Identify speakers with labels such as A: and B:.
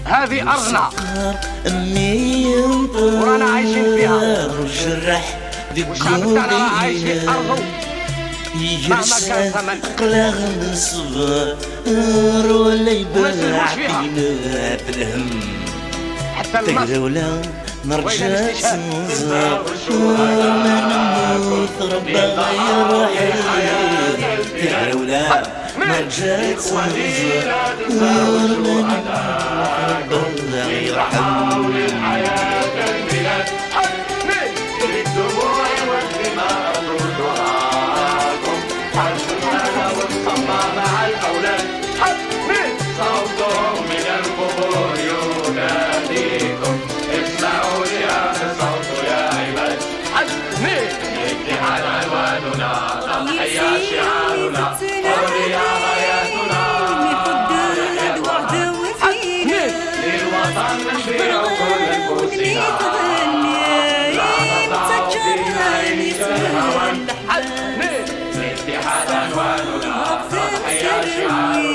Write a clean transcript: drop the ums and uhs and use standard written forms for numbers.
A: هذه أرضنا ورانا عايشين فيها، والشعب بتاعنا راه عايش في أرضه مهما كان ثمن، وما يسلموش فيها حتى المصر
B: نرجع تنزر وما نموت ربي يرحم ولا نرجع تنزر وما نموت ربي يرحم
A: للحياة البلاد حمل للدموع والدماء تردهاكم حسنا والصمى مع الأولاد حمل صوتهم من القبور يناديكم اسمعوا لهذا الصوت يا عباد حمل الاتحاد عنواننا تضحية شعارنا حرية غايتنا للوطن نشبع كل نفوسنا لا نضع في عين الهوى حمل الاتحاد عنواننا تضحية شعارنا